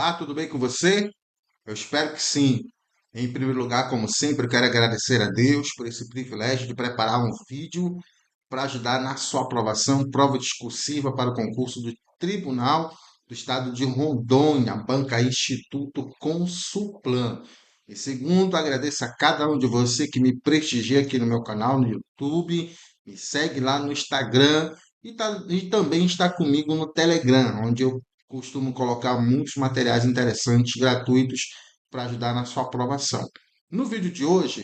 Olá, tudo bem com você? Eu espero que sim. Em primeiro lugar, como sempre, eu quero agradecer a Deus por esse privilégio de preparar um vídeo para ajudar na sua aprovação, prova discursiva para o concurso do Tribunal do Estado de Rondônia, Banca Instituto Consulplan. E segundo, agradeço a cada um de você que me prestigia aqui no meu canal no YouTube, me segue lá no Instagram e também está comigo no Telegram, onde eu costumo colocar muitos materiais interessantes, gratuitos, para ajudar na sua aprovação. No vídeo de hoje,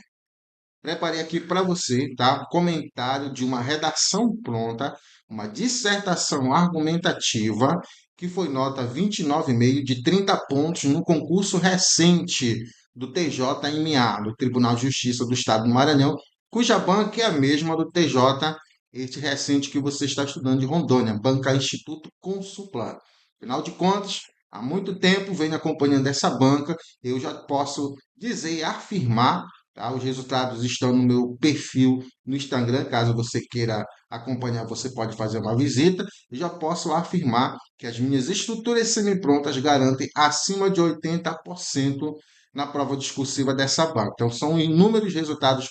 preparei aqui para você, tá? Comentário de uma redação pronta, uma dissertação argumentativa, que foi nota 29,5 de 30 pontos no concurso recente do TJMA, do Tribunal de Justiça do Estado do Maranhão, cuja banca é a mesma do TJ, este recente que você está estudando de Rondônia, Banca Instituto Consulplan. Afinal de contas, há muito tempo venho acompanhando essa banca, eu já posso dizer e afirmar, tá? Os resultados estão no meu perfil no Instagram. Caso você queira acompanhar, você pode fazer uma visita. E já posso afirmar que as minhas estruturas semi-prontas garantem acima de 80% na prova discursiva dessa banca. Então, são inúmeros resultados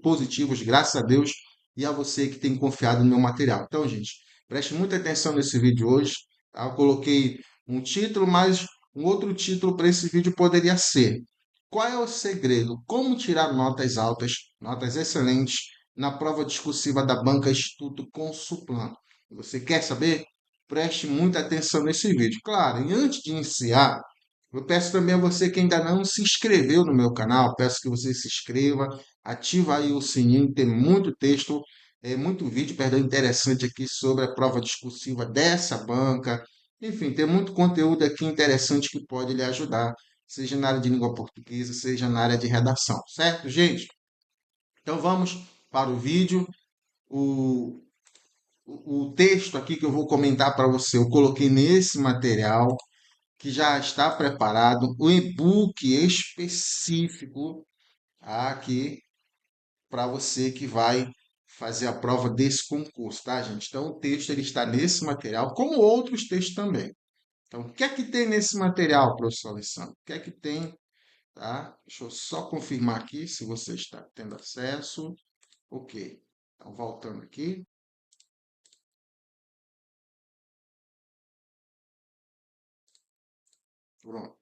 positivos, graças a Deus, e a você que tem confiado no meu material. Então, gente, preste muita atenção nesse vídeo hoje. Tá? Eu coloquei um título, mas um outro título para esse vídeo poderia ser: qual é o segredo? Como tirar notas altas, notas excelentes na prova discursiva da Banca Instituto Consulplan? Você quer saber? Preste muita atenção nesse vídeo. Claro, e antes de iniciar, eu peço também a você que ainda não se inscreveu no meu canal, peço que você se inscreva, ativa aí o sininho, tem muito texto, muito vídeo, perdão, interessante aqui sobre a prova discursiva dessa banca. Enfim, tem muito conteúdo aqui interessante que pode lhe ajudar, seja na área de língua portuguesa, seja na área de redação, certo, gente? Então vamos para o vídeo. O, o texto aqui que eu vou comentar para você, eu coloquei nesse material que já está preparado, o e-book específico aqui para você que vai fazer a prova desse concurso, tá, gente? Então o texto ele está nesse material, como outros textos também. Então, o que é que tem nesse material, professor Alessandro? O que é que tem, tá? Deixa eu só confirmar aqui se você está tendo acesso. Ok. Então, voltando aqui. Pronto. O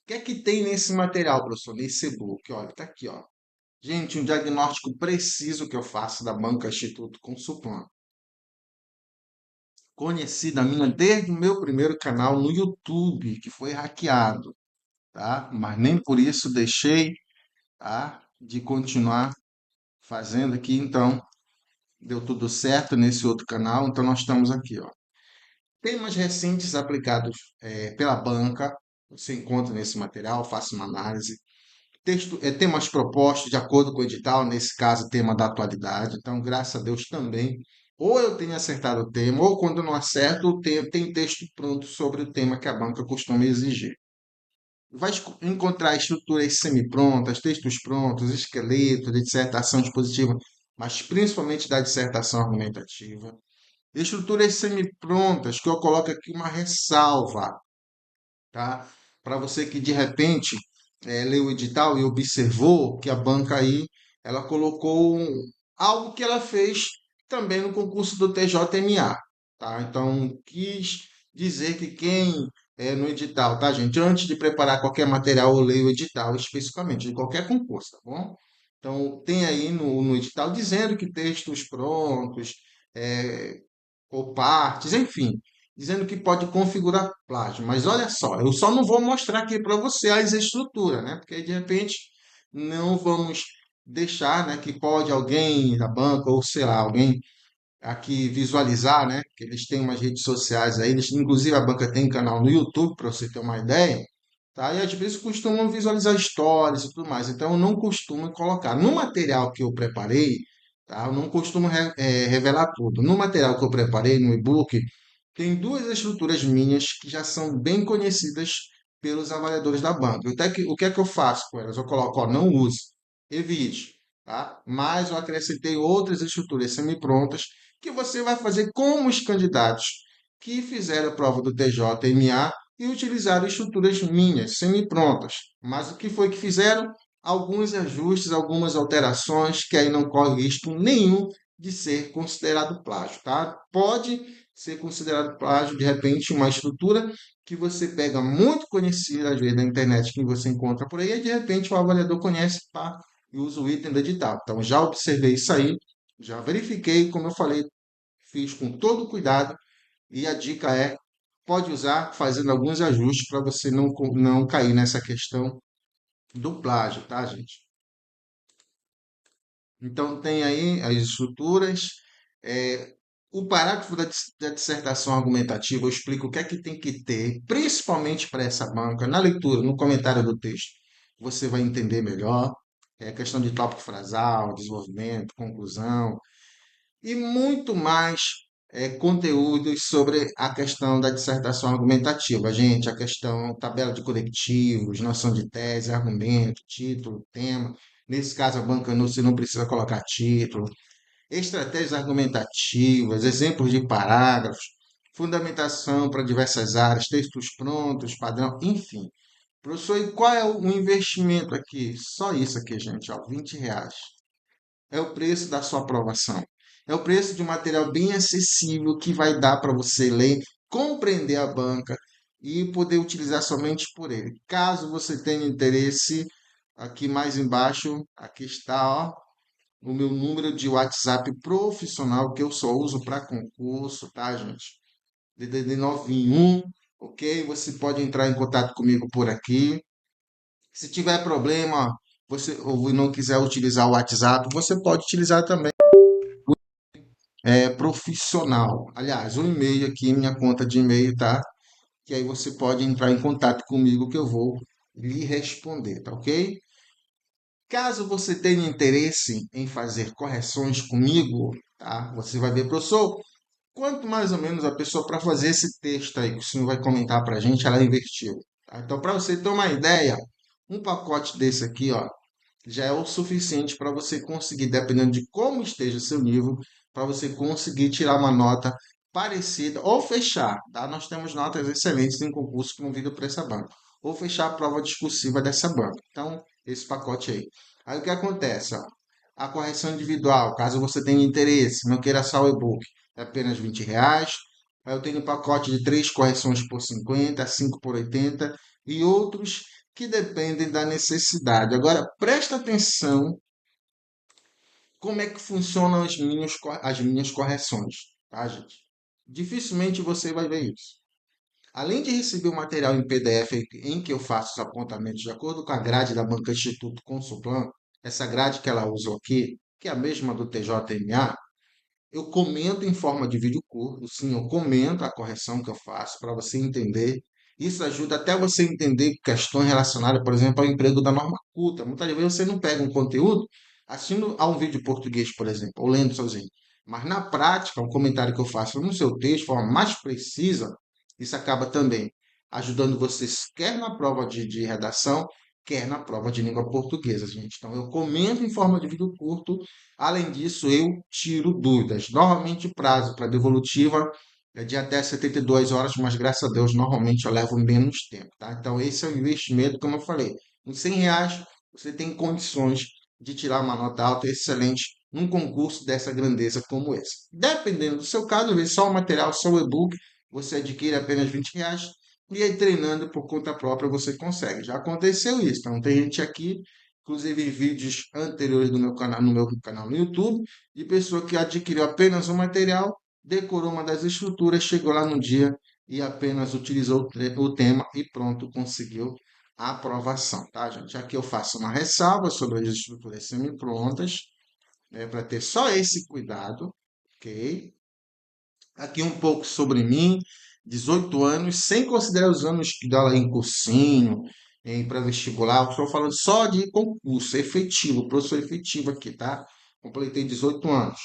que é que tem nesse material, professor? Nesse e-book? Olha, tá aqui, ó. Gente, um diagnóstico preciso que eu faço da Banca Instituto Consulplan. Conhecida minha desde o meu primeiro canal no YouTube, que foi hackeado, tá? Mas nem por isso deixei, tá, de continuar fazendo aqui. Então, deu tudo certo nesse outro canal, então nós estamos aqui, ó. Temas recentes aplicados pela banca, você encontra nesse material, faça uma análise. Texto, temas propostos de acordo com o edital, nesse caso, tema da atualidade. Então, graças a Deus também, ou eu tenho acertado o tema, ou quando eu não acerto, tem texto pronto sobre o tema que a banca costuma exigir. Vai encontrar estruturas semi-prontas, textos prontos, esqueleto de dissertação expositiva, mas principalmente da dissertação argumentativa. Estruturas semi-prontas, que eu coloco aqui uma ressalva, tá? Para você que de repente leu o edital e observou que a banca aí ela colocou algo que ela fez também no concurso do TJMA, tá? Então quis dizer que quem no edital, tá, gente? Antes de preparar qualquer material, eu leio o edital especificamente de qualquer concurso, tá bom? Então tem aí no edital dizendo que textos prontos, é, ou partes, enfim, dizendo que pode configurar plágio. Mas olha só, eu só não vou mostrar aqui para você as estruturas, né? Porque de repente não vamos deixar, né, que pode alguém da banca ou sei lá, alguém aqui visualizar, né? Que eles têm umas redes sociais aí, eles, inclusive a banca tem canal no YouTube para você ter uma ideia. Tá? E às vezes costumam visualizar stories e tudo mais. Então eu não costumo colocar. No material que eu preparei, tá? Eu não costumo revelar tudo. No material que eu preparei, no e-book, tem duas estruturas minhas que já são bem conhecidas pelos avaliadores da banca. O que é que eu faço com elas? Eu coloco, ó, não use, evite, tá? Mas eu acrescentei outras estruturas semi-prontas que você vai fazer como os candidatos que fizeram a prova do TJMA e utilizaram estruturas minhas, semi-prontas. Mas o que foi que fizeram? Alguns ajustes, algumas alterações, que aí não corre risco nenhum de ser considerado plágio, tá? Pode ser considerado plágio, de repente, uma estrutura que você pega muito conhecida, às vezes, na internet, que você encontra por aí, e de repente o avaliador conhece, pá, e usa o item do edital. Então, já observei isso aí, já verifiquei, como eu falei, fiz com todo cuidado, e a dica é, pode usar fazendo alguns ajustes para você não cair nessa questão do plágio, tá, gente? Então, tem aí as estruturas. é, o parágrafo da dissertação argumentativa, eu explico o que é que tem que ter, principalmente para essa banca, na leitura, no comentário do texto. Você vai entender melhor. É questão de tópico frasal, desenvolvimento, conclusão e muito mais conteúdos sobre a questão da dissertação argumentativa, gente, a questão tabela de conectivos, noção de tese, argumento, título, tema. Nesse caso, a banca você não precisa colocar título, estratégias argumentativas, exemplos de parágrafos, fundamentação para diversas áreas, textos prontos, padrão, enfim. Professor, e qual é o investimento aqui? Só isso aqui, gente, ó, R$ 20. É o preço da sua aprovação. É o preço de um material bem acessível que vai dar para você ler, compreender a banca e poder utilizar somente por ele. Caso você tenha interesse, aqui mais embaixo, aqui está, ó, o meu número de WhatsApp profissional que eu só uso para concurso, tá, gente? DDD 91, ok? Você pode entrar em contato comigo por aqui. Se tiver problema, você ou não quiser utilizar o WhatsApp, você pode utilizar também profissional. Aliás, o e-mail aqui, minha conta de e-mail, tá? Que aí você pode entrar em contato comigo que eu vou lhe responder, tá ok? Caso você tenha interesse em fazer correções comigo, tá? Você vai ver, professor, quanto mais ou menos a pessoa para fazer esse texto aí que o senhor vai comentar para a gente, ela investiu. Tá? Então, para você ter uma ideia, um pacote desse aqui, ó, já é o suficiente para você conseguir, dependendo de como esteja o seu nível, para você conseguir tirar uma nota parecida ou fechar, tá? Nós temos notas excelentes em concurso promovido por essa banca, ou fechar a prova discursiva dessa banca. Então, esse pacote aí. Aí o que acontece, ó? A correção individual, caso você tenha interesse, não queira só o e-book, é apenas R$ 20. Aí eu tenho um pacote de 3 correções por 50, 5 por 80 e outros que dependem da necessidade. Agora, presta atenção como é que funcionam as minhas correções, tá, gente? Dificilmente você vai ver isso. Além de receber o material em PDF em que eu faço os apontamentos de acordo com a grade da Banca Instituto Consulplan, essa grade que ela usa aqui, que é a mesma do TJMA, eu comento em forma de vídeo curto, sim, eu comento a correção que eu faço para você entender. Isso ajuda até você entender questões relacionadas, por exemplo, ao emprego da norma culta. Muitas vezes você não pega um conteúdo assistindo a um vídeo em português, por exemplo, ou lendo sozinho. Mas na prática, o comentário que eu faço no seu texto, de forma mais precisa, isso acaba também ajudando vocês, quer na prova de redação, quer na prova de língua portuguesa, gente. Então, eu comento em forma de vídeo curto. Além disso, eu tiro dúvidas. Normalmente, o prazo para devolutiva é de até 72 horas, mas graças a Deus, normalmente eu levo menos tempo, tá? Então, esse é o investimento, como eu falei. Com R$ 100, você tem condições de tirar uma nota alta e excelente num concurso dessa grandeza como esse. Dependendo do seu caso, às vezes só o material, só o e-book, você adquire apenas R$ 20 e aí treinando por conta própria você consegue. Já aconteceu isso. Então, tem gente aqui, inclusive vídeos anteriores do meu canal, no meu canal no YouTube, de pessoa que adquiriu apenas o material, decorou uma das estruturas, chegou lá no dia e apenas utilizou o tema e pronto, conseguiu a aprovação, tá, gente? Aqui eu faço uma ressalva sobre as estruturas semi-prontas, né, para ter só esse cuidado, ok? Aqui um pouco sobre mim, 18 anos, sem considerar os anos de aula em cursinho, em pré-vestibular, estou falando só de concurso efetivo, professor efetivo aqui, tá? Completei 18 anos.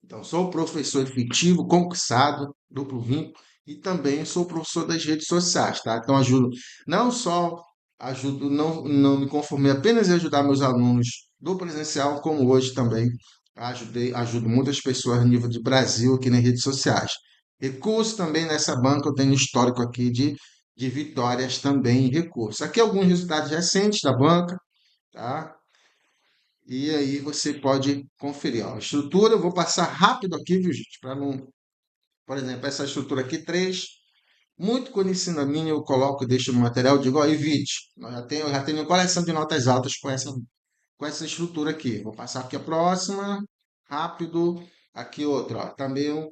Então, sou professor efetivo, concursado, duplo vínculo, e também sou professor das redes sociais, tá? Então, não só ajudo, não me conformei apenas em ajudar meus alunos do presencial, como hoje também ajudo muitas pessoas a nível de Brasil aqui nas redes sociais. Recurso também nessa banca, eu tenho histórico aqui de vitórias também em recurso. Aqui alguns resultados recentes da banca, tá? E aí você pode conferir. Ó. A estrutura, eu vou passar rápido aqui, viu, gente? Para não. Por exemplo, essa estrutura aqui, 3 muito conhecida minha, eu coloco, deixo no material, digo, ó, evite. Eu já tenho coleção de notas altas com essa estrutura aqui. Vou passar aqui a próxima, rápido. Aqui outra, ó, também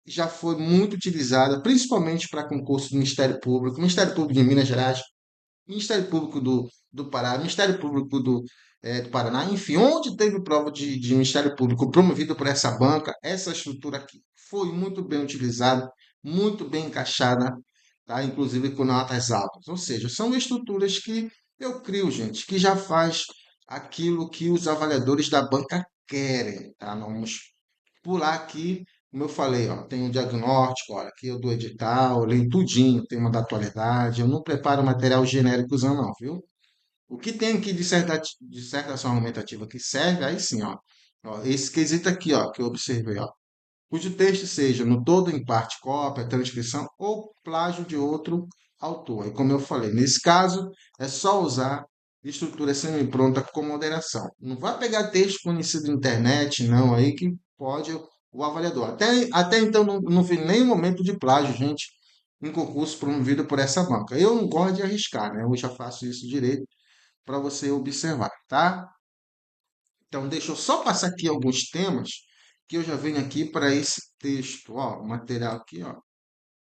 já foi muito utilizada, principalmente para concurso do Ministério Público de Minas Gerais, Ministério Público do Pará, Ministério Público do Paraná, enfim, onde teve prova de Ministério Público promovido por essa banca, essa estrutura aqui foi muito bem utilizada, muito bem encaixada, tá? Inclusive com notas altas. Ou seja, são estruturas que eu crio, gente, que já faz aquilo que os avaliadores da banca querem, tá? Vamos pular aqui, como eu falei, ó, tem o diagnóstico, olha, aqui eu dou edital, eu leio tudinho, tem uma da atualidade, eu não preparo material genérico não, viu? O que tem aqui de dissertação argumentativa que serve, aí sim, ó, esse quesito aqui, ó, que eu observei, ó, cujo texto seja no todo, em parte, cópia, transcrição ou plágio de outro autor. E como eu falei, nesse caso, é só usar estrutura semi-pronta com moderação. Não vai pegar texto conhecido na internet, não, aí que pode o avaliador. Até então, não vi nenhum momento de plágio, gente, em concurso promovido por essa banca. Eu não gosto de arriscar, né? Eu já faço isso direito para você observar, tá? Então, deixa eu só passar aqui alguns temas que eu já venho aqui para esse texto. Ó, o material aqui, ó.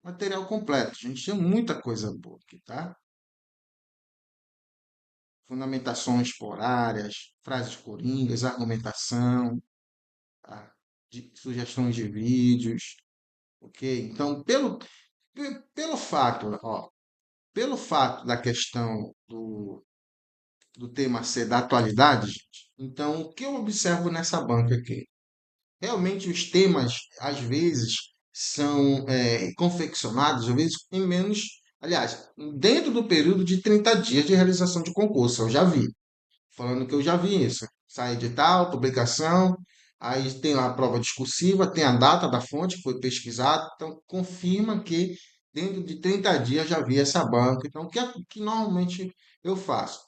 Material completo. A gente tem muita coisa boa aqui, tá? Fundamentações porárias, frases coringas, argumentação, tá? Sugestões de vídeos, ok? Então, pelo fato, ó, pelo fato da questão do tema ser da atualidade, gente, então, o que eu observo nessa banca aqui? Realmente os temas, às vezes, são confeccionados, às vezes, em menos, aliás, dentro do período de 30 dias de realização de concurso, eu já vi, falando que eu já vi isso. Sai edital, publicação, aí tem lá a prova discursiva, tem a data da fonte que foi pesquisada, então confirma que dentro de 30 dias já vi essa banca. Então, o que normalmente eu faço?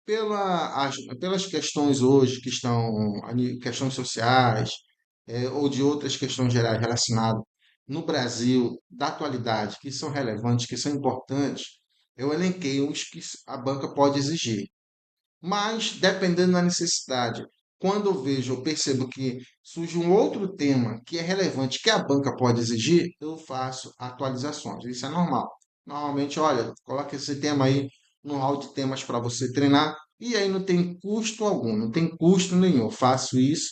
Pelas questões hoje que estão, questões sociais, ou de outras questões gerais relacionadas no Brasil, da atualidade, que são relevantes, que são importantes, eu elenquei os que a banca pode exigir. Mas, dependendo da necessidade, quando eu percebo que surge um outro tema que é relevante, que a banca pode exigir, eu faço atualizações. Isso é normal. Normalmente, olha, coloca esse tema aí no hall de temas para você treinar, e aí não tem custo algum, não tem custo nenhum. Eu faço isso,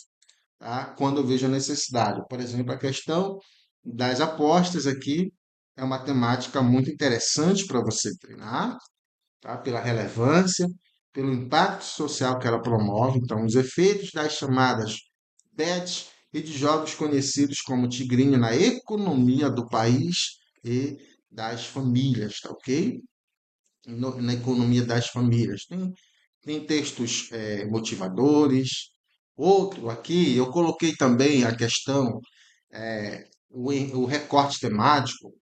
tá? Quando eu vejo a necessidade. Por exemplo, a questão das apostas aqui é uma temática muito interessante para você treinar, tá? Pela relevância, pelo impacto social que ela promove, então os efeitos das chamadas bets e de jogos conhecidos como tigrinho na economia do país e das famílias, tá ok? Na economia das famílias. Tem textos motivadores. Outro aqui, eu coloquei também a questão, o recorte temático,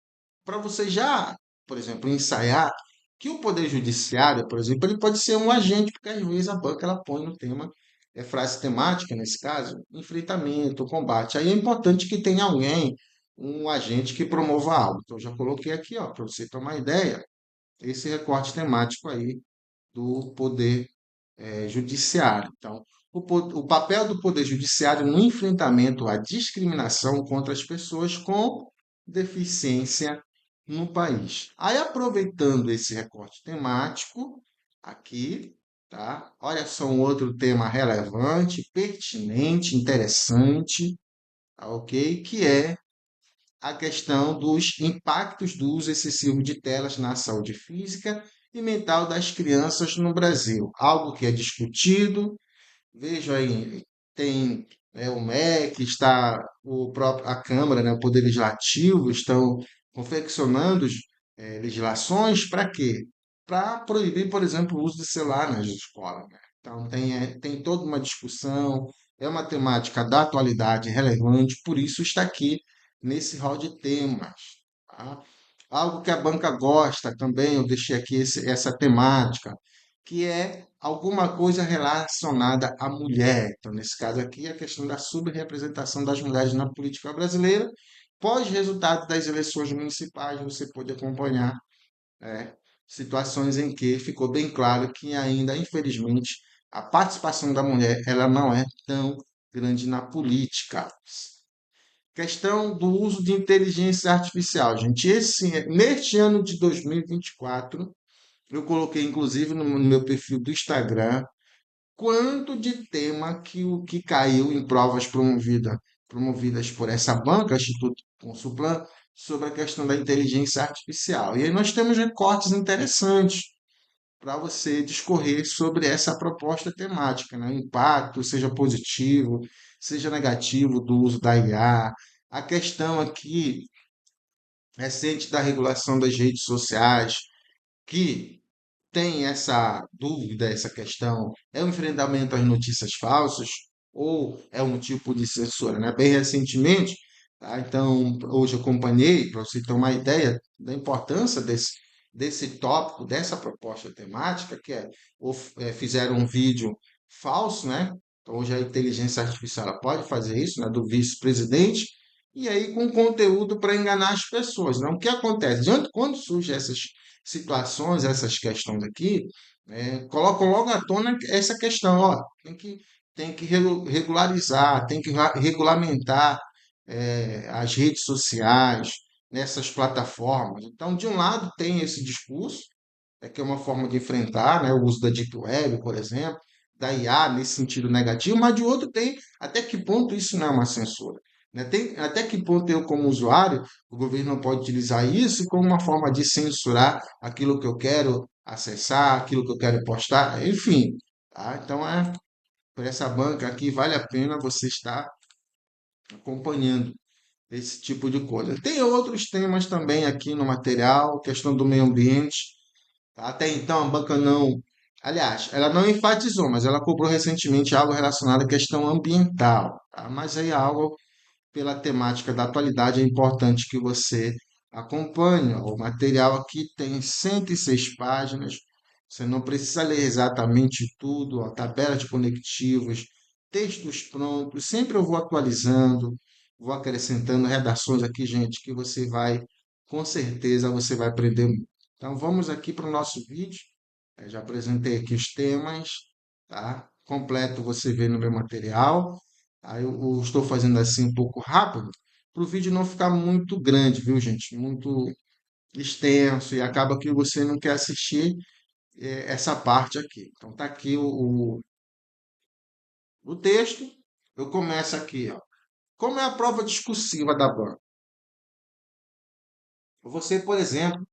para você já, por exemplo, ensaiar que o Poder Judiciário, por exemplo, ele pode ser um agente, porque às vezes a banca ela põe no tema, frase temática, nesse caso, enfrentamento, combate. Aí é importante que tenha alguém, um agente que promova algo. Então, eu já coloquei aqui, ó, para você tomar ideia, esse recorte temático aí do Poder Judiciário. Então, o papel do Poder Judiciário no enfrentamento à discriminação contra as pessoas com deficiência no país. Aí, aproveitando esse recorte temático, aqui, tá? Olha só um outro tema relevante, pertinente, interessante, tá, ok? Que é a questão dos impactos do uso excessivo de telas na saúde física e mental das crianças no Brasil. Algo que é discutido. Vejo aí, tem o MEC, está a Câmara, né, o Poder Legislativo, estão confeccionando legislações para quê? Para proibir, por exemplo, o uso de celular nas escolas, né? Então, tem toda uma discussão, é uma temática da atualidade relevante, por isso está aqui nesse rol de temas. Tá? Algo que a banca gosta também, eu deixei aqui essa temática, que é alguma coisa relacionada à mulher. Então, nesse caso aqui, a questão da subrepresentação das mulheres na política brasileira. Pós-resultado das eleições municipais, você pôde acompanhar situações em que ficou bem claro que ainda, infelizmente, a participação da mulher ela não é tão grande na política. Questão do uso de inteligência artificial, gente. Neste ano de 2024, eu coloquei inclusive no meu perfil do Instagram quanto de tema que caiu em provas promovidas por essa banca, Instituto Consulplan, sobre a questão da inteligência artificial. E aí nós temos recortes interessantes para você discorrer sobre essa proposta temática, né? O impacto, seja positivo, seja negativo do uso da IA, a questão aqui recente da regulação das redes sociais, que tem essa dúvida, essa questão, é um enfrentamento às notícias falsas ou é um tipo de censura, né? Bem recentemente, tá? Então, hoje eu acompanhei, para você ter uma ideia da importância desse tópico, dessa proposta temática, que fizeram um vídeo falso, né? Então, hoje a inteligência artificial ela pode fazer isso, né? Do vice-presidente, e aí com conteúdo para enganar as pessoas, não? O que acontece? Quando surgem essas situações, essas questões aqui, colocam logo à tona essa questão, ó, tem que regularizar, tem que regulamentar as redes sociais, nessas plataformas. Então, de um lado, tem esse discurso, que é uma forma de enfrentar, né, o uso da Deep Web, por exemplo, da IA nesse sentido negativo, mas de outro tem até que ponto isso não é uma censura. Né? Até que ponto eu, como usuário, o governo não pode utilizar isso como uma forma de censurar aquilo que eu quero acessar, aquilo que eu quero postar, enfim. Tá? Então, por essa banca aqui, vale a pena você estar acompanhando esse tipo de coisa. Tem outros temas também aqui no material, questão do meio ambiente. Tá? Até então, a banca não. Aliás, ela não enfatizou, mas ela cobrou recentemente algo relacionado à questão ambiental. Tá? Mas aí é algo pela temática da atualidade, é importante que você acompanhe. Ó. O material aqui tem 106 páginas. Você não precisa ler exatamente tudo, ó, tabela de conectivos, textos prontos. Sempre eu vou atualizando, vou acrescentando redações aqui, gente, que você vai, com certeza, você vai aprender muito. Então, vamos aqui para o nosso vídeo. Já apresentei aqui os temas, tá? Completo você vê no meu material. Aí eu estou fazendo assim um pouco rápido, para o vídeo não ficar muito grande, viu, gente? Muito extenso e acaba que você não quer assistir essa parte aqui. Então tá aqui o texto. Eu começo aqui, ó. Como é a prova discursiva da banca? Você, por exemplo,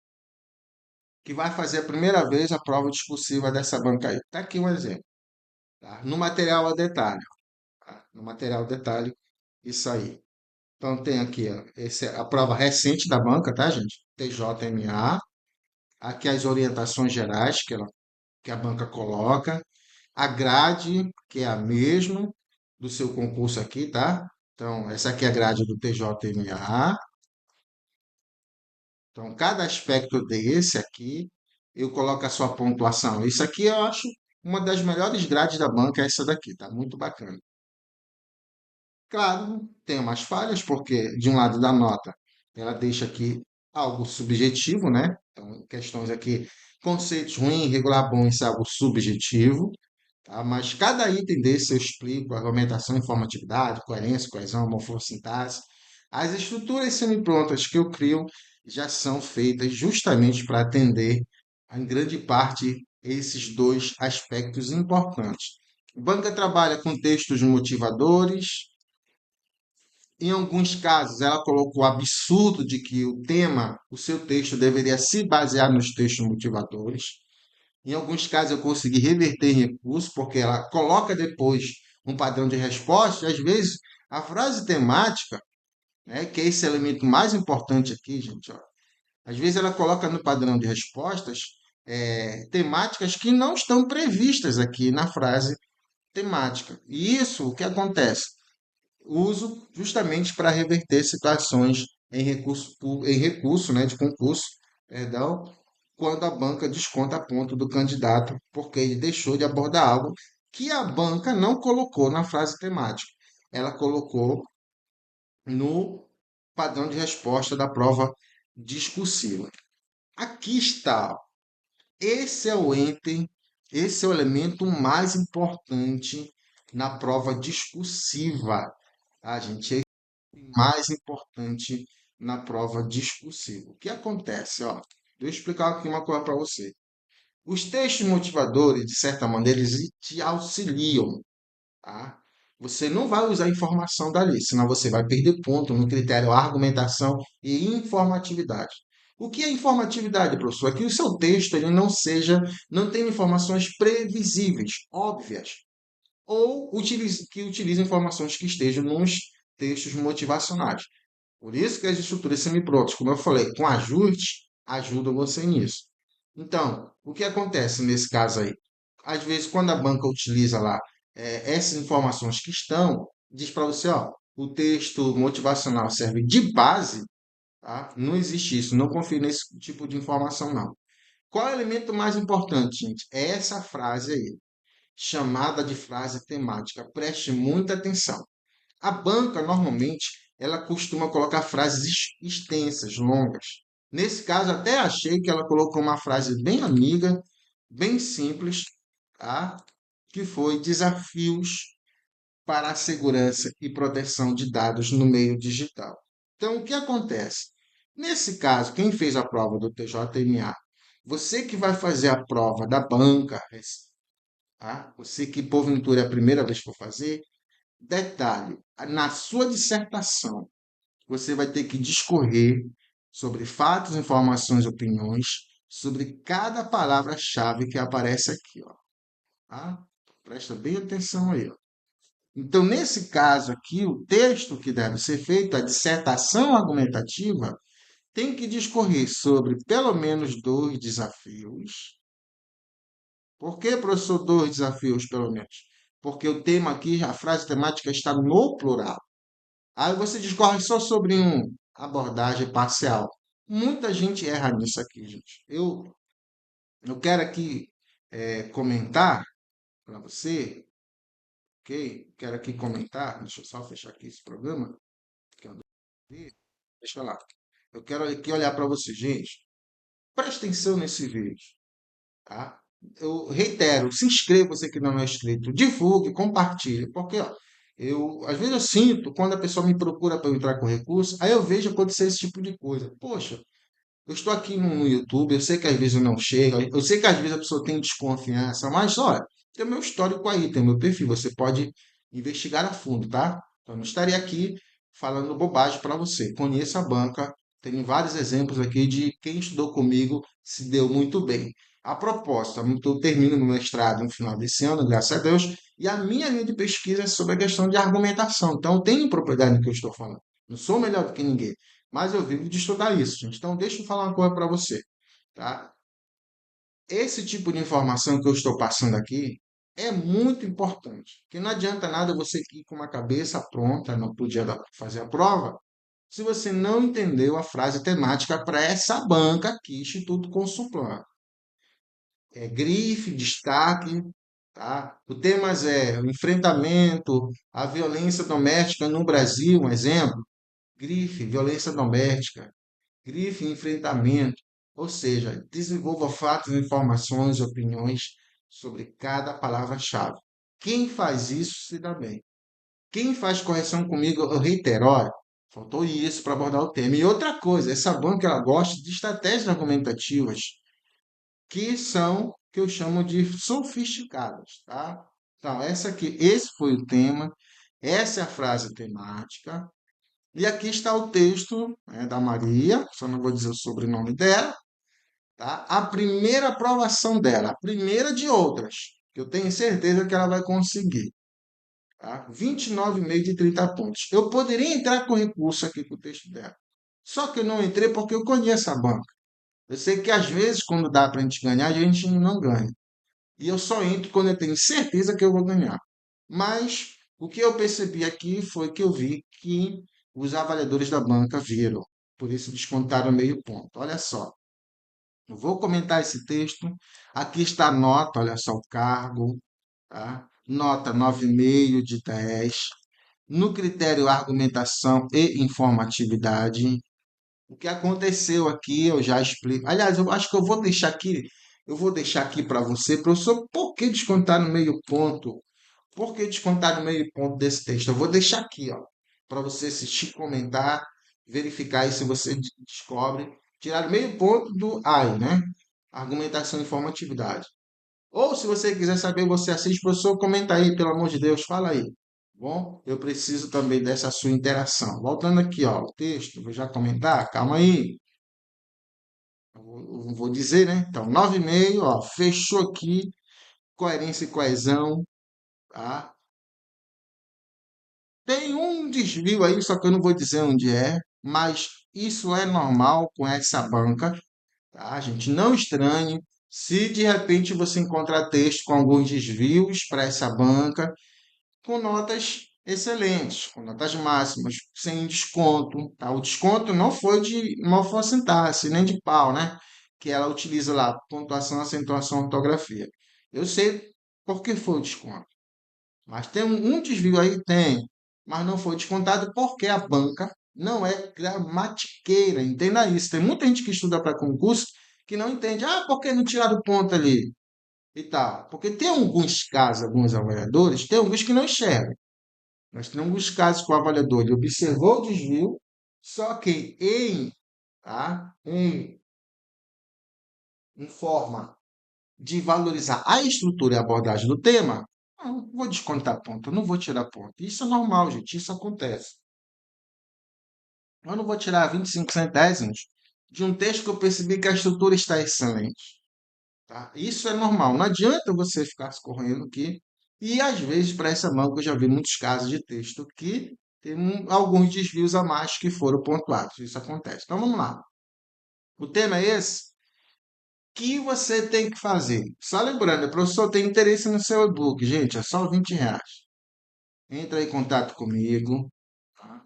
que vai fazer a primeira vez a prova discursiva dessa banca aí. Tá aqui um exemplo, tá? No material a detalhe, tá? No material a detalhe, isso aí. Então tem aqui, ó, essa é a prova recente da banca, tá, gente? TJMA. Aqui as orientações gerais que a banca coloca. A grade, que é a mesma do seu concurso aqui, tá? Então, essa aqui é a grade do TJMA. Então, cada aspecto desse aqui, eu coloco a sua pontuação. Isso aqui eu acho uma das melhores grades da banca, é essa daqui, tá? Muito bacana. Claro, tem umas falhas, porque de um lado da nota, ela deixa aqui algo subjetivo, né? Então, questões aqui, conceitos ruins, regular bom, isso é algo subjetivo, tá? Mas cada item desse eu explico, argumentação, informatividade, coerência, coesão, morfossintaxe. As estruturas semi-prontas que eu crio já são feitas justamente para atender, em grande parte, esses dois aspectos importantes. Banca trabalha com textos motivadores, em alguns casos, ela colocou o absurdo de que o tema, o seu texto deveria se basear nos textos motivadores. Em alguns casos, eu consegui reverter em recurso, porque ela coloca depois um padrão de resposta. E, às vezes, a frase temática, né, que é esse elemento mais importante aqui, gente, ó, às vezes ela coloca no padrão de respostas temáticas que não estão previstas aqui na frase temática. E isso, o que acontece? uso justamente para reverter situações em recurso, né, de concurso, perdão, quando a banca desconta ponto do candidato porque ele deixou de abordar algo que a banca não colocou na frase temática. Ela colocou no padrão de resposta da prova discursiva. Aqui está, ó. Esse é o item, esse é o elemento mais importante na prova discursiva, tá, gente? Esse é o mais importante na prova discursiva. O que acontece, ó? Deixa eu explicar aqui uma coisa para você. Os textos motivadores, de certa maneira, eles te auxiliam, tá? Você não vai usar informação dali, senão você vai perder ponto no critério argumentação e informatividade. O que é informatividade, professor? É que o seu texto ele não tenha informações previsíveis, óbvias, ou que utilize informações que estejam nos textos motivacionais. Por isso que as estruturas semiprontas, como eu falei, com ajuste, ajudam você nisso. Então, o que acontece nesse caso aí? Às vezes, quando a banca utiliza lá essas informações que estão, diz para você, ó, o texto motivacional serve de base, tá? Não existe isso, não confie nesse tipo de informação, não. Qual é o elemento mais importante, gente? É essa frase aí, chamada de frase temática. Preste muita atenção. A banca, normalmente, ela costuma colocar frases extensas, longas. Nesse caso, até achei que ela colocou uma frase bem amiga, bem simples, tá? Que foi desafios para a segurança e proteção de dados no meio digital. Então, o que acontece? Nesse caso, quem fez a prova do TJMA, você que vai fazer a prova da banca, tá? Você que porventura é a primeira vez que for fazer, detalhe, na sua dissertação, você vai ter que discorrer sobre fatos, informações, opiniões, sobre cada palavra-chave que aparece aqui, ó, tá? Presta bem atenção aí, ó. Então, nesse caso aqui, o texto que deve ser feito, a dissertação argumentativa, tem que discorrer sobre pelo menos dois desafios. Por que, professor, dois desafios, pelo menos? Porque o tema aqui, a frase temática está no plural. Aí você discorre só sobre abordagem parcial. Muita gente erra nisso aqui, gente. Eu quero aqui comentar para você, ok? Quero aqui comentar, deixa eu só fechar aqui esse programa, que eu vi. Deixa lá. Eu quero aqui olhar para você, gente. Presta atenção nesse vídeo, tá? Eu reitero, se inscreva você que não é inscrito, divulgue, compartilhe, porque ó, às vezes eu sinto quando a pessoa me procura para eu entrar com recurso, aí eu vejo acontecer esse tipo de coisa. Poxa, eu estou aqui no YouTube, eu sei que às vezes eu não chego, eu sei que às vezes a pessoa tem desconfiança, mas olha, tem o meu histórico aí, tem o meu perfil, você pode investigar a fundo, tá? Então, eu não estaria aqui falando bobagem para você. Conheça a banca, tem vários exemplos aqui de quem estudou comigo se deu muito bem. A proposta, eu termino meu mestrado no final desse ano, graças a Deus, e a minha linha de pesquisa é sobre a questão de argumentação. Então, eu tenho propriedade no que eu estou falando. Não sou melhor do que ninguém. Mas eu vivo de estudar isso, gente. Então, deixa eu falar uma coisa para você, tá? Esse tipo de informação que eu estou passando aqui é muito importante. Porque não adianta nada você ir com uma cabeça pronta no dia fazer a prova, se você não entendeu a frase temática para essa banca aqui, Instituto Consulplan. É grife, destaque, tá? O tema é o enfrentamento à violência doméstica no Brasil, um exemplo. Grife, violência doméstica. Grife enfrentamento, ou seja, desenvolva fatos, informações, opiniões sobre cada palavra-chave. Quem faz isso se dá bem. Quem faz correção comigo, eu reitero, olha, faltou isso para abordar o tema. E outra coisa, essa banca ela gosta de estratégias argumentativas que eu chamo de sofisticadas, tá? Então, esse foi o tema, essa é a frase temática, e aqui está o texto, né, da Maria, só não vou dizer o sobrenome dela, tá? A primeira aprovação dela, a primeira de outras, que eu tenho certeza que ela vai conseguir, tá? 29,5 de 30 pontos. Eu poderia entrar com recurso aqui com o texto dela, só que eu não entrei porque eu conheço a banca. Eu sei que às vezes, quando dá para a gente ganhar, a gente não ganha. E eu só entro quando eu tenho certeza que eu vou ganhar. Mas O que eu percebi aqui foi que eu vi que os avaliadores da banca viram, por isso descontaram meio ponto. Olha só, eu vou comentar esse texto. Aqui está a nota, olha só o cargo, tá? Nota 9,5 de 10. No critério argumentação e informatividade, o que aconteceu aqui eu já explico. Aliás, eu acho que eu vou deixar aqui para você, professor, por que descontar no meio ponto? Por que descontar no meio ponto desse texto? Eu vou deixar aqui, ó, para você assistir, comentar, verificar aí se você descobre. Tirar meio ponto do AI, né? Argumentação e informatividade. Ou se você quiser saber, você assiste, professor, comenta aí, pelo amor de Deus, fala aí. Bom, eu preciso também dessa sua interação. Voltando aqui, ó, o texto, vou já comentar, calma aí. Eu vou dizer, né? Então, 9,5, ó, fechou aqui, coerência e coesão, tá? Tem um desvio aí, só que eu não vou dizer onde é, mas isso é normal com essa banca, tá, gente? Não estranhe se de repente você encontrar texto com alguns desvios para essa banca, com notas excelentes, com notas máximas, sem desconto, tá? O desconto não foi de morfossintaxe, nem de pau, né? Que ela utiliza lá, pontuação, acentuação, ortografia. Eu sei por que foi o desconto. Mas tem um desvio aí? Tem. Mas não foi descontado porque a banca não é gramatiqueira. Entenda isso. Tem muita gente que estuda para concurso que não entende. Ah, por que não tiraram ponto ali? E tal. Porque tem alguns casos, alguns avaliadores, tem alguns que não enxergam. Nós temos alguns casos que o avaliador ele observou o desvio, só que tá, em forma de valorizar a estrutura e a abordagem do tema, não vou descontar ponto, eu não vou tirar ponto. Isso é normal, gente, isso acontece. Eu não vou tirar 25 centésimos de um texto que eu percebi que a estrutura está excelente. Tá? Isso é normal, não adianta você ficar escorrendo aqui. E às vezes, para essa banca, eu já vi muitos casos de texto que tem alguns desvios a mais que foram pontuados. Isso acontece. Então vamos lá. O tema é esse. O que você tem que fazer? Só lembrando, o professor tem interesse no seu e-book, gente, é só R$ 20. Entra em contato comigo, tá?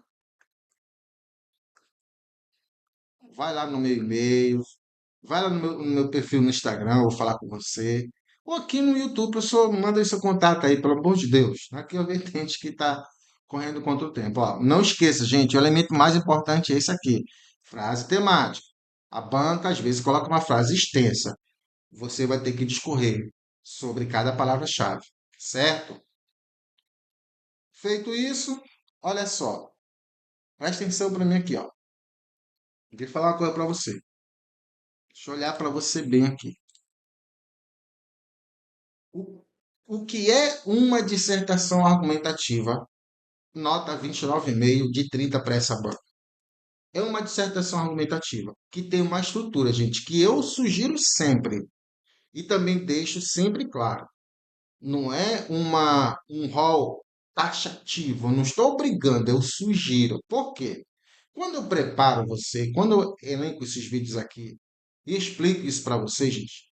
Vai lá no meu e-mail, vai lá no meu perfil no Instagram, eu vou falar com você. Ou aqui no YouTube, professor, manda aí seu contato aí, pelo amor de Deus. Aqui eu vejo gente que está correndo contra o tempo. Ó, não esqueça, gente, o elemento mais importante é esse aqui. Frase temática. A banca, às vezes, coloca uma frase extensa. Você vai ter que discorrer sobre cada palavra-chave, certo? Feito isso, olha só. Presta atenção para mim aqui, ó. Vou falar uma coisa para você. Deixa eu olhar para você bem aqui. O, o que é uma dissertação argumentativa? Nota 29,5 de 30 para essa banca. É uma dissertação argumentativa que tem uma estrutura, gente, que eu sugiro sempre e também deixo sempre claro. Não é um rol taxativo, eu não estou obrigando, eu sugiro. Por quê? Quando eu preparo você, quando eu elenco esses vídeos aqui e explico isso para você, gente,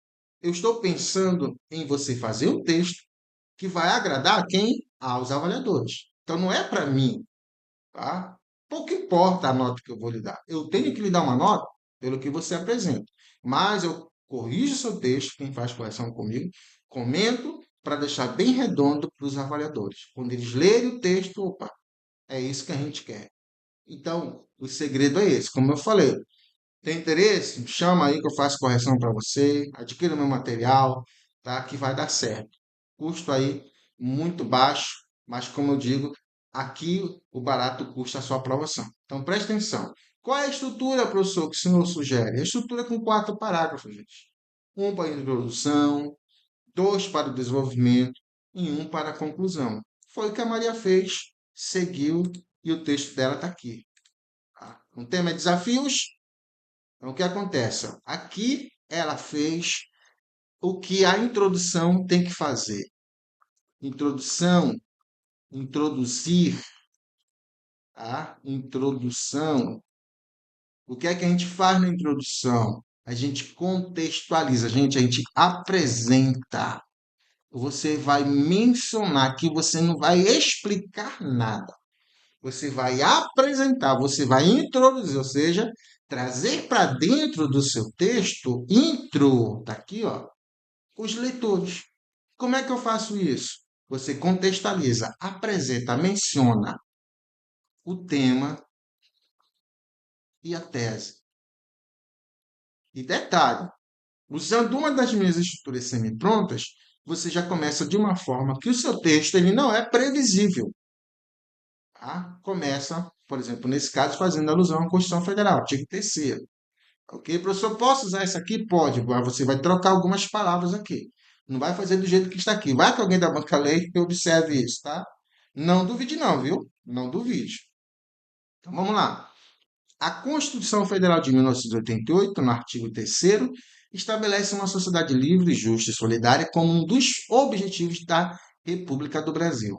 eu estou pensando em você fazer um texto que vai agradar a quem? Aos avaliadores. Então não é para mim, tá? Pouco importa a nota que eu vou lhe dar. Eu tenho que lhe dar uma nota pelo que você apresenta. Mas eu corrijo o seu texto, quem faz correção comigo, comento para deixar bem redondo para os avaliadores. Quando eles lerem o texto, opa, é isso que a gente quer. Então, o segredo é esse. Como eu falei, tem interesse? Chama aí que eu faço correção para você, adquira o meu material, tá? Que vai dar certo. Custo aí muito baixo, mas como eu digo, aqui o barato custa a sua aprovação. Então preste atenção. Qual é a estrutura, professor, que o senhor sugere? A estrutura com 4 parágrafos, gente. Um para a introdução, dois para o desenvolvimento e um para a conclusão. Foi o que a Maria fez, seguiu e o texto dela está aqui. Tá? O tema é desafios. Então, o que acontece? Aqui ela fez o que a introdução tem que fazer. Introdução, introduzir, a introdução. O que é que a gente faz na introdução? A gente contextualiza, a gente apresenta. você vai mencionar que você não vai explicar nada. Você vai apresentar, você vai introduzir, ou seja, trazer para dentro do seu texto, intro, tá aqui, ó, os leitores. Como é que eu faço isso? Você contextualiza, apresenta, menciona o tema e a tese. E detalhe, usando uma das minhas estruturas semi-prontas, você já começa de uma forma que o seu texto ele não é previsível. Tá? Começa, por exemplo, nesse caso, fazendo alusão à Constituição Federal, artigo 3º. Ok, professor, posso usar isso aqui? Pode, mas você vai trocar algumas palavras aqui. Não vai fazer do jeito que está aqui. Vai que alguém da banca lei e observe isso, tá? Não duvide não, viu? Não duvide. Então vamos lá. A Constituição Federal de 1988, no artigo 3º, estabelece uma sociedade livre, justa e solidária como um dos objetivos da República do Brasil,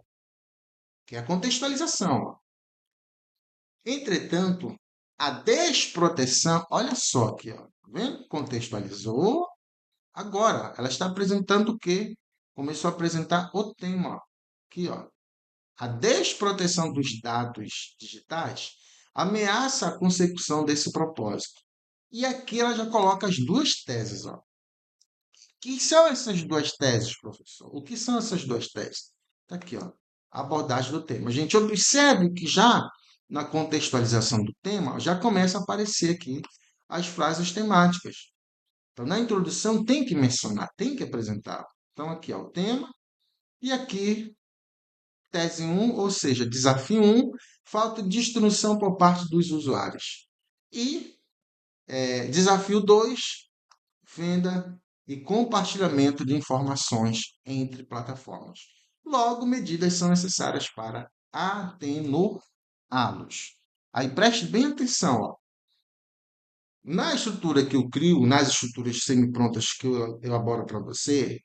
que é a contextualização. Ó. Entretanto, a desproteção, olha só aqui, ó, tá vendo? Contextualizou. Agora, ela está apresentando o quê? Começou a apresentar o tema. Ó. Aqui, ó. A desproteção dos dados digitais ameaça a consecução desse propósito. E aqui ela já coloca as duas teses. Ó. Que são essas duas teses, professor? O que são essas duas teses? Está aqui, ó, a abordagem do tema. Gente, observe que já na contextualização do tema, já começa a aparecer aqui as frases temáticas. Então, na introdução, tem que mencionar, tem que apresentar. Então, aqui é o tema, e aqui, tese 1, ou seja, desafio 1, falta de instrução por parte dos usuários. E desafio 2, venda e compartilhamento de informações entre plataformas. Logo, medidas são necessárias para atenuá-los. Aí preste bem atenção, ó. Na estrutura que eu crio, nas estruturas semi-prontas que eu elaboro para você,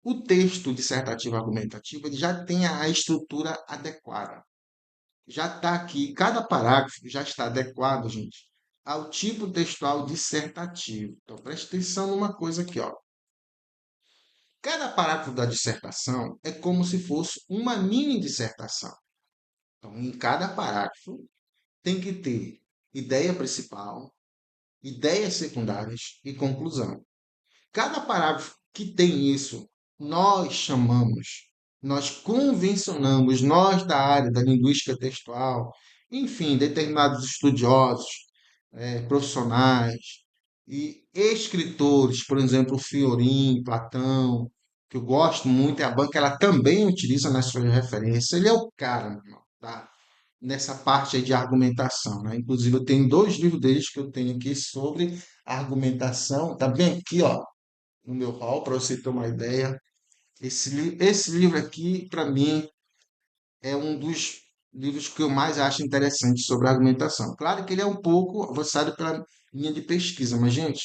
o texto dissertativo argumentativo ele já tem a estrutura adequada. Já está aqui, cada parágrafo já está adequado, gente, ao tipo textual dissertativo. Então, preste atenção numa coisa aqui, ó. Cada parágrafo da dissertação é como se fosse uma mini dissertação. Então, em cada parágrafo tem que ter ideia principal, ideias secundárias e conclusão. Cada parágrafo que tem isso, nós chamamos, nós convencionamos, nós da área da linguística textual, enfim, determinados estudiosos, profissionais e escritores, por exemplo, Fiorin, Platão, que eu gosto muito, e a banca ela também utiliza nas suas referências. Ele é o cara, meu irmão, tá? Nessa parte aí de argumentação, né? Inclusive, eu tenho dois livros deles que eu tenho aqui sobre argumentação. Tá bem aqui, ó, no meu hall, para você ter uma ideia. Esse livro aqui, para mim, é um dos livros que eu mais acho interessante sobre argumentação. Claro que ele é um pouco avançado pela linha de pesquisa, mas, gente,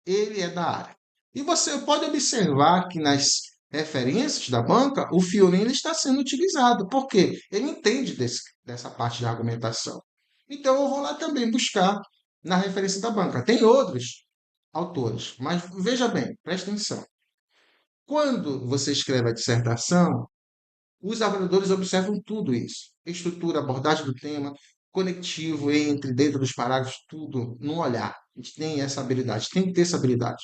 ele é da área. E você pode observar que nas referências da banca, o Fiorin ele está sendo utilizado. Por quê? Ele entende dessa parte de argumentação. Então, eu vou lá também buscar na referência da banca. Tem outros autores, mas veja bem, preste atenção. Quando você escreve a dissertação, os avaliadores observam tudo isso. Estrutura, abordagem do tema, conectivo entre, dentro dos parágrafos, tudo no olhar. A gente tem essa habilidade, tem que ter essa habilidade.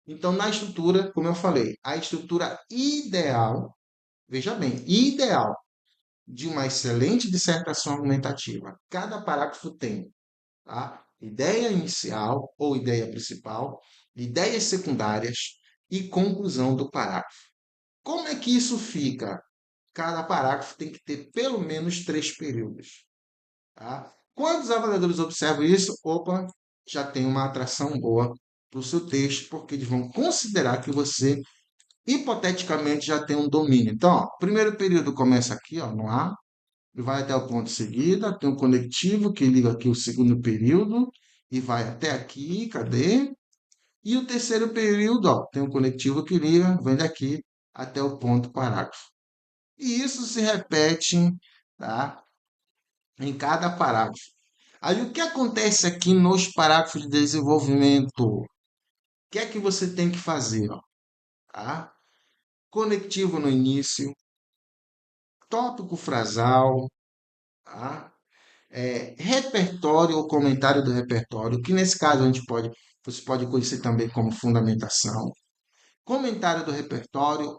Então, na estrutura, como eu falei, a estrutura ideal, veja bem, ideal de uma excelente dissertação argumentativa. Cada parágrafo tem, tá? Ideia inicial ou ideia principal, ideias secundárias e conclusão do parágrafo. Como é que isso fica? Cada parágrafo tem que ter pelo menos 3 períodos. Tá? Quando os avaliadores observam isso, opa, já tem uma atração boa para o seu texto, porque eles vão considerar que você, hipoteticamente, já tem um domínio. Então, ó, o primeiro período começa aqui, ó, no A, e vai até o ponto seguida, tem um conectivo que liga aqui o segundo período, e vai até aqui, cadê? E o terceiro período, ó, tem um conectivo que liga, vem daqui até o ponto parágrafo. E isso se repete, tá, em cada parágrafo. Aí o que acontece aqui nos parágrafos de desenvolvimento? O que é que você tem que fazer? Ó, tá? conectivo no início, tópico frasal, tá? Repertório ou comentário do repertório, que nesse caso você pode conhecer também como fundamentação. Comentário do repertório,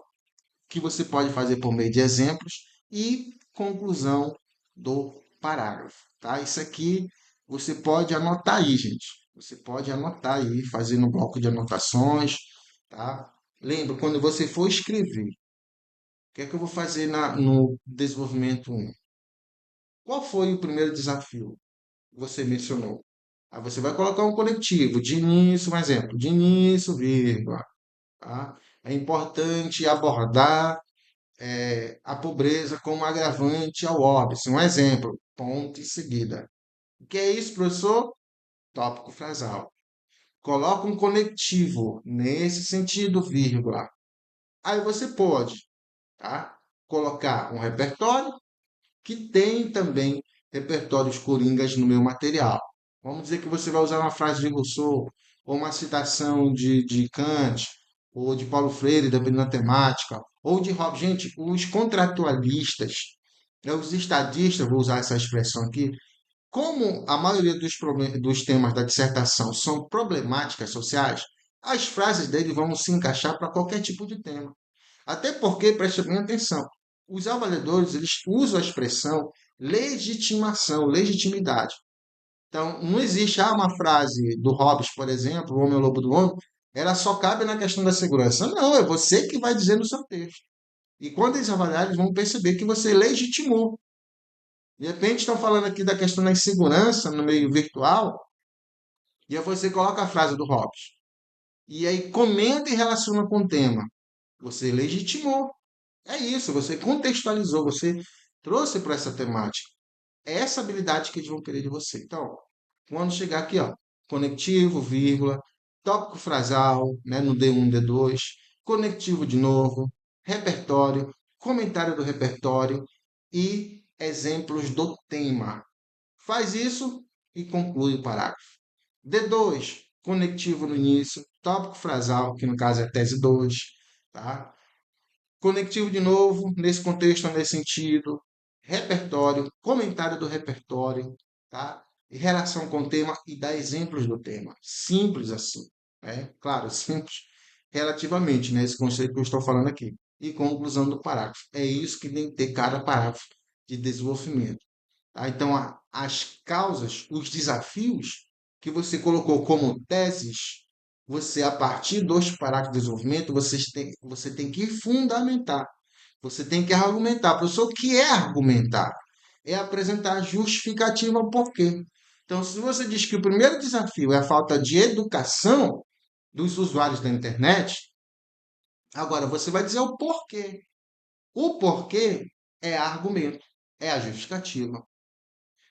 que você pode fazer por meio de exemplos, e conclusão do parágrafo, tá? Isso aqui você pode anotar aí, gente. Você pode anotar aí, fazer no bloco de anotações, tá? Lembra, quando você for escrever, o que é que eu vou fazer no desenvolvimento 1? Qual foi o primeiro desafio que você mencionou? Aí você vai colocar um conectivo, de início, um exemplo, de início, vírgula, tá? É importante abordar a pobreza como agravante ao óbice. Um exemplo, ponto em seguida. O que é isso, professor? Tópico frasal. Coloca um conectivo nesse sentido, vírgula. Aí você pode, tá? Colocar um repertório que tem também repertórios coringas no meu material. Vamos dizer que você vai usar uma frase de Rousseau, ou uma citação de Kant, ou de Paulo Freire, dependendo da temática, ou de Hobbes. Gente, os contratualistas, os estadistas, vou usar essa expressão aqui, como a maioria dos temas da dissertação são problemáticas sociais, as frases dele vão se encaixar para qualquer tipo de tema. Até porque, preste bem atenção, os avaliadores eles usam a expressão legitimação, legitimidade. Então, não existe uma frase do Hobbes, por exemplo, o Homem é o Lobo do Homem, ela só cabe na questão da segurança. Não, é você que vai dizer no seu texto. E quando eles avaliarem, eles vão perceber que você legitimou. De repente, estão falando aqui da questão da insegurança no meio virtual, e aí você coloca a frase do Hobbes. E aí comenta e relaciona com o tema. Você legitimou. É isso, você contextualizou, você trouxe para essa temática. É essa habilidade que eles vão querer de você. Então, quando chegar aqui, ó, conectivo, vírgula, tópico frasal, né, no D1, D2, conectivo de novo, repertório, comentário do repertório e exemplos do tema. Faz isso e conclui o parágrafo. D2, conectivo no início, tópico frasal, que no caso é tese 2, tá? Conectivo de novo, nesse contexto, nesse sentido, repertório, comentário do repertório, tá? E relação com o tema e dar exemplos do tema. Simples assim, né? Claro, simples relativamente, né? Esse conceito que eu estou falando aqui. E conclusão do parágrafo. É isso que tem que ter cada parágrafo de desenvolvimento. Tá? Então, as causas, os desafios que você colocou como teses, você, a partir dos parágrafos de desenvolvimento, você tem que fundamentar. Você tem que argumentar. Professor, o que é argumentar? É apresentar justificativa ao porquê. Então, se você diz que o primeiro desafio é a falta de educação dos usuários da internet, agora você vai dizer o porquê. O porquê é argumento, é a justificativa.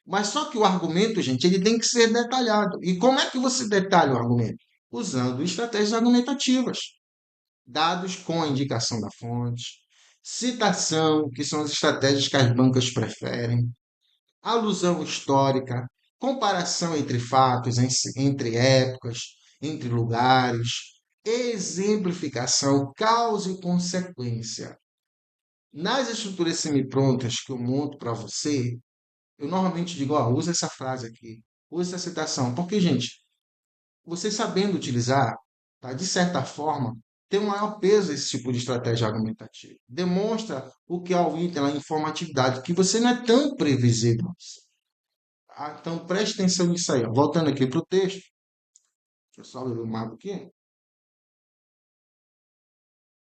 Mas só que o argumento, gente, ele tem que ser detalhado. E como é que você detalha o argumento? Usando estratégias argumentativas. Dados com a indicação da fonte, citação, que são as estratégias que as bancas preferem, alusão histórica, comparação entre fatos, entre épocas, entre lugares, exemplificação, causa e consequência. Nas estruturas semi-prontas que eu monto para você, eu normalmente digo, ó, usa essa frase aqui, usa essa citação, porque, gente, você sabendo utilizar, tá, de certa forma, tem um maior peso esse tipo de estratégia argumentativa. Demonstra o que é o item, a informatividade, que você não é tão previsível. Tá? Então, preste atenção nisso aí. Ó. Voltando aqui para o texto, deixa eu só ler o mapa aqui.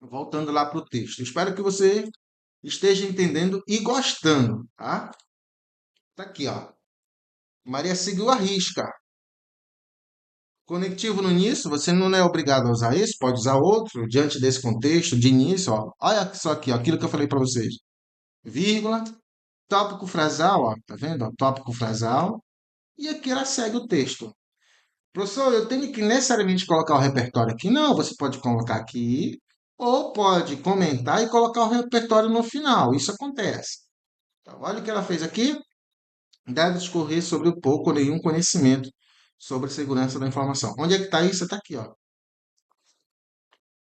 Voltando lá para o texto. Espero que você esteja entendendo e gostando, tá? Tá aqui, ó. Maria seguiu a risca. Conectivo no início, você não é obrigado a usar esse, pode usar outro, diante desse contexto, de início, ó. Olha só aqui, ó, aquilo que eu falei para vocês. Vírgula, tópico frasal, ó, tá vendo? Ó, tópico frasal, e aqui ela segue o texto. Professor, eu tenho que necessariamente colocar o repertório aqui? Não, você pode colocar aqui, ou pode comentar e colocar o repertório no final. Isso acontece. Então, olha o que ela fez aqui. Deve discorrer sobre o pouco ou nenhum conhecimento sobre a segurança da informação. Onde é que está isso? Está aqui, ó.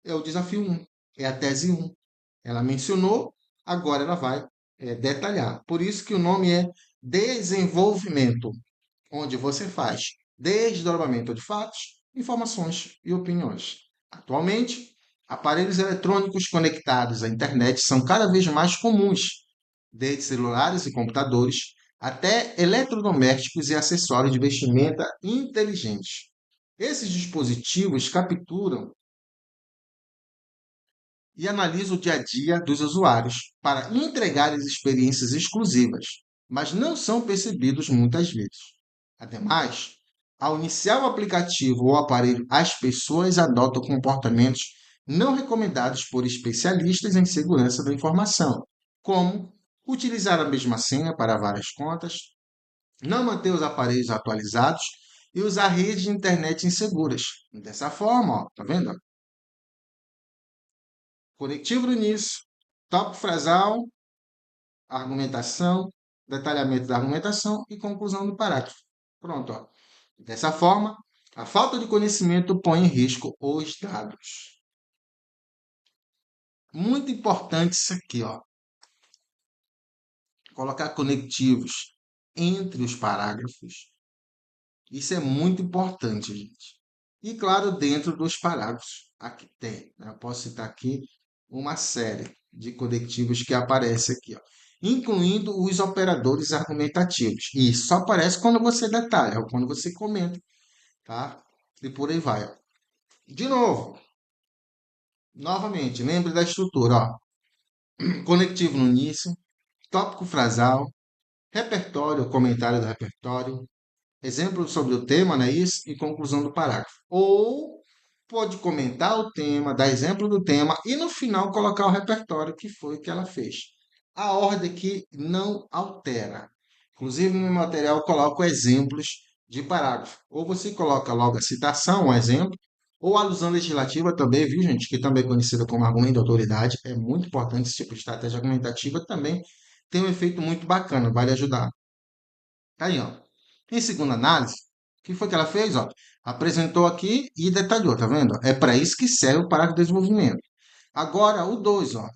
É o desafio 1. É a tese 1. Ela mencionou, agora ela vai detalhar. Por isso que o nome é desenvolvimento, onde você faz desdobramento de fatos, informações e opiniões. Atualmente, aparelhos eletrônicos conectados à internet são cada vez mais comuns, desde celulares e computadores até eletrodomésticos e acessórios de vestimenta inteligentes. Esses dispositivos capturam e analisa o dia a dia dos usuários para entregar as experiências exclusivas, mas não são percebidos muitas vezes. Ademais, ao iniciar o aplicativo ou aparelho, as pessoas adotam comportamentos não recomendados por especialistas em segurança da informação, como utilizar a mesma senha para várias contas, não manter os aparelhos atualizados e usar redes de internet inseguras. Dessa forma, ó, tá vendo? Conectivo do início, tópico frasal, argumentação, detalhamento da argumentação e conclusão do parágrafo. Pronto, ó. Dessa forma, a falta de conhecimento põe em risco os dados. Muito importante isso aqui, ó. Colocar conectivos entre os parágrafos. Isso é muito importante, gente. E claro, dentro dos parágrafos, aqui tem, né? Eu posso citar aqui uma série de conectivos que aparece aqui, ó, incluindo os operadores argumentativos. E isso só aparece quando você detalha, ou quando você comenta, tá? E por aí vai, ó. De novo, novamente, lembre da estrutura, ó. Conectivo no início, tópico frasal, repertório, comentário do repertório, exemplo sobre o tema, não é isso? E conclusão do parágrafo. Ou pode comentar o tema, dar exemplo do tema e no final colocar o repertório que foi que ela fez. A ordem aqui não altera. Inclusive no material eu coloco exemplos de parágrafo. Ou você coloca logo a citação, um exemplo, ou a alusão legislativa também, viu, gente? Que também é conhecida como argumento de autoridade. É muito importante esse tipo de estratégia argumentativa também. Tem um efeito muito bacana, vai lhe ajudar. Tá aí, ó. Em segunda análise, o que foi que ela fez? Ó? Apresentou aqui e detalhou, tá vendo? É para isso que serve o parágrafo de desenvolvimento. Agora, o 2, ó.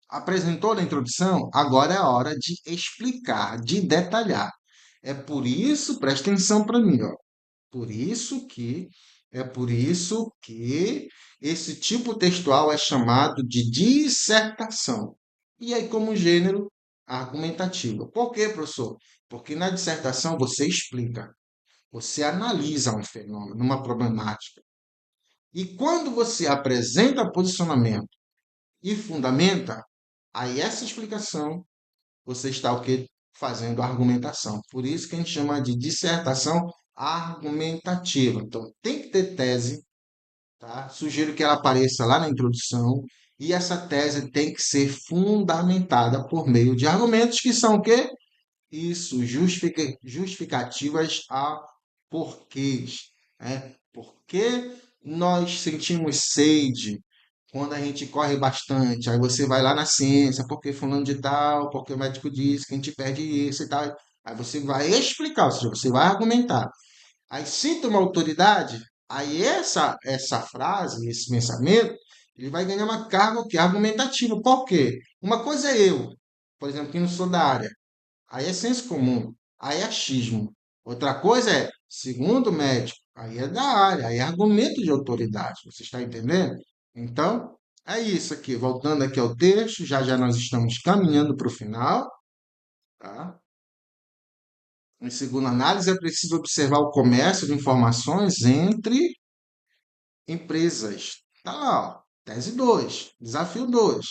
Apresentou na introdução, agora é a hora de explicar, de detalhar. É por isso, presta atenção para mim, ó. Por isso que, é por isso que esse tipo textual é chamado de dissertação. E aí, como gênero argumentativo. Por quê, professor? Porque na dissertação você explica, você analisa um fenômeno, uma problemática. E quando você apresenta posicionamento e fundamenta, aí essa explicação você está o quê? Fazendo argumentação. Por isso que a gente chama de dissertação argumentativa. Então, tem que ter tese, tá? Sugiro que ela apareça lá na introdução. E essa tese tem que ser fundamentada por meio de argumentos que são o quê? Isso, justificativas a porquês. Né? Por que nós sentimos sede quando a gente corre bastante? Aí você vai lá na ciência, porque fulano de tal, porque o médico disse que a gente perde isso e tal. Aí você vai explicar, ou seja, você vai argumentar. Aí cita uma autoridade, aí essa frase, esse pensamento, ele vai ganhar uma carga que é argumentativa. Por quê? Uma coisa é eu, por exemplo, que não sou da área. Aí é senso comum, aí é achismo. Outra coisa é, segundo o médico, aí é da área, aí é argumento de autoridade. Você está entendendo? Então, é isso aqui. Voltando aqui ao texto, já já nós estamos caminhando para o final, tá? Em segunda análise, é preciso observar o comércio de informações entre empresas. Tá lá, ó, tese 2, desafio 2.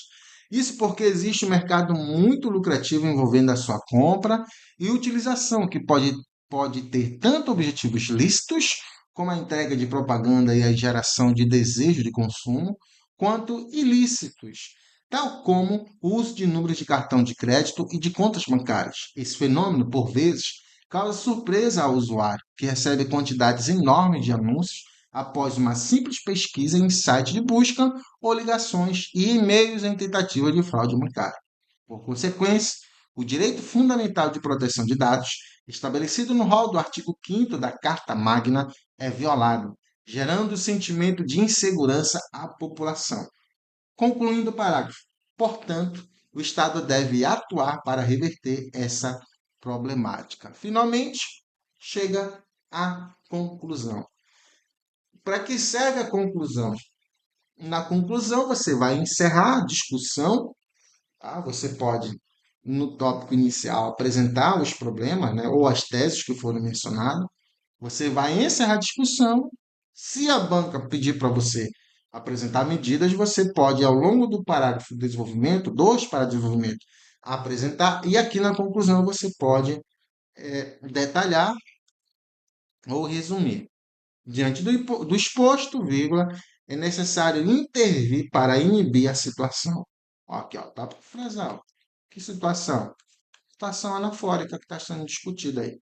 Isso porque existe um mercado muito lucrativo envolvendo a sua compra e utilização, que pode ter tanto objetivos lícitos, como a entrega de propaganda e a geração de desejo de consumo, quanto ilícitos, tal como o uso de números de cartão de crédito e de contas bancárias. Esse fenômeno, por vezes, causa surpresa ao usuário, que recebe quantidades enormes de anúncios após uma simples pesquisa em site de busca ou ligações e e-mails em tentativa de fraude bancária. Por consequência, o direito fundamental de proteção de dados, estabelecido no rol do artigo 5º da Carta Magna, é violado, gerando sentimento de insegurança à população. Concluindo o parágrafo, Portanto, o Estado deve atuar para reverter essa problemática. Finalmente, chega à conclusão. Para que serve a conclusão? Na conclusão, você vai encerrar a discussão, tá? Você pode, no tópico inicial, apresentar os problemas, né, ou as teses que foram mencionadas. Você vai encerrar a discussão. Se a banca pedir para você apresentar medidas, você pode, ao longo do parágrafo de desenvolvimento, dois parágrafos de desenvolvimento, apresentar, e aqui na conclusão você pode detalhar ou resumir. Diante do exposto, vírgula, é necessário intervir para inibir a situação. Ó, aqui, ó, tá frasal. Que situação? Situação anafórica que está sendo discutida aí.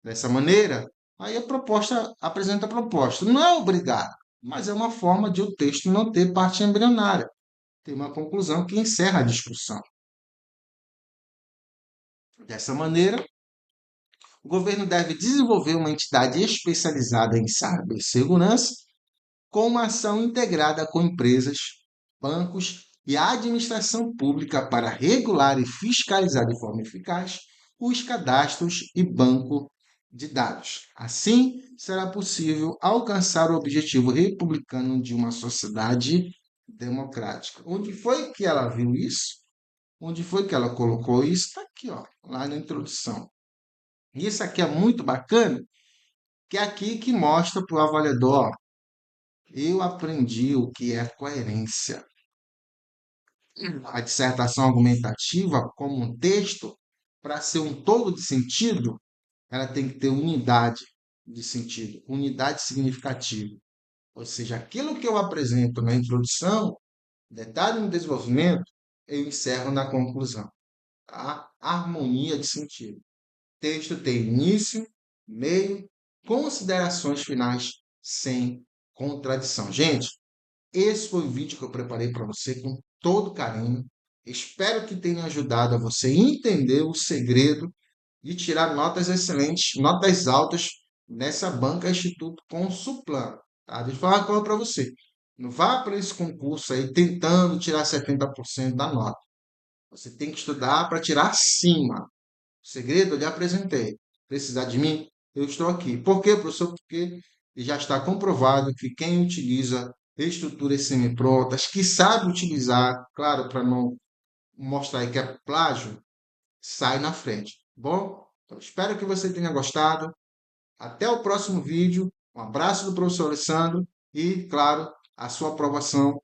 Dessa maneira, aí a proposta apresenta a proposta. Não é obrigado, mas é uma forma de o texto não ter parte embrionária. Tem uma conclusão que encerra a discussão. Dessa maneira, o governo deve desenvolver uma entidade especializada em cibersegurança com uma ação integrada com empresas, bancos e a administração pública para regular e fiscalizar de forma eficaz os cadastros e banco de dados. Assim, será possível alcançar o objetivo republicano de uma sociedade democrática. Onde foi que ela viu isso? Onde foi que ela colocou isso? Está aqui, ó, lá na introdução. Isso aqui é muito bacana, que é aqui que mostra para o avaliador, ó, eu aprendi o que é coerência. A dissertação argumentativa, como um texto, para ser um todo de sentido, ela tem que ter unidade de sentido, unidade significativa. Ou seja, aquilo que eu apresento na introdução, detalhe no desenvolvimento, eu encerro na conclusão. Tá? Harmonia de sentido. O texto tem início, meio, considerações finais sem contradição. Gente, esse foi o vídeo que eu preparei para você com todo carinho. Espero que tenha ajudado a você entender o segredo de tirar notas excelentes, notas altas nessa banca Instituto Consuplan. Tá? Deixa eu falar uma coisa para você. Não vá para esse concurso aí tentando tirar 70% da nota. Você tem que estudar para tirar acima. O segredo eu lhe apresentei. Precisar de mim? Eu estou aqui. Por quê, professor? Porque já está comprovado que quem utiliza estruturas semi-prontas, que sabe utilizar, claro, para não mostrar aí que é plágio, sai na frente. Bom, então, espero que você tenha gostado. Até o próximo vídeo. Um abraço do professor Alessandro e, claro, a sua aprovação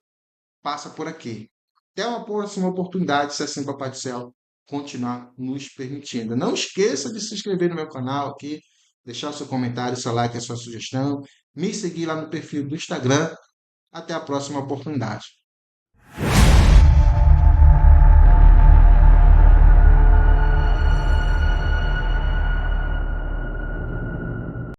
passa por aqui. Até uma próxima oportunidade, se assim Papai do Céu continuar nos permitindo. Não esqueça de se inscrever no meu canal aqui, deixar o seu comentário, seu like, a sua sugestão, me seguir lá no perfil do Instagram. Até a próxima oportunidade.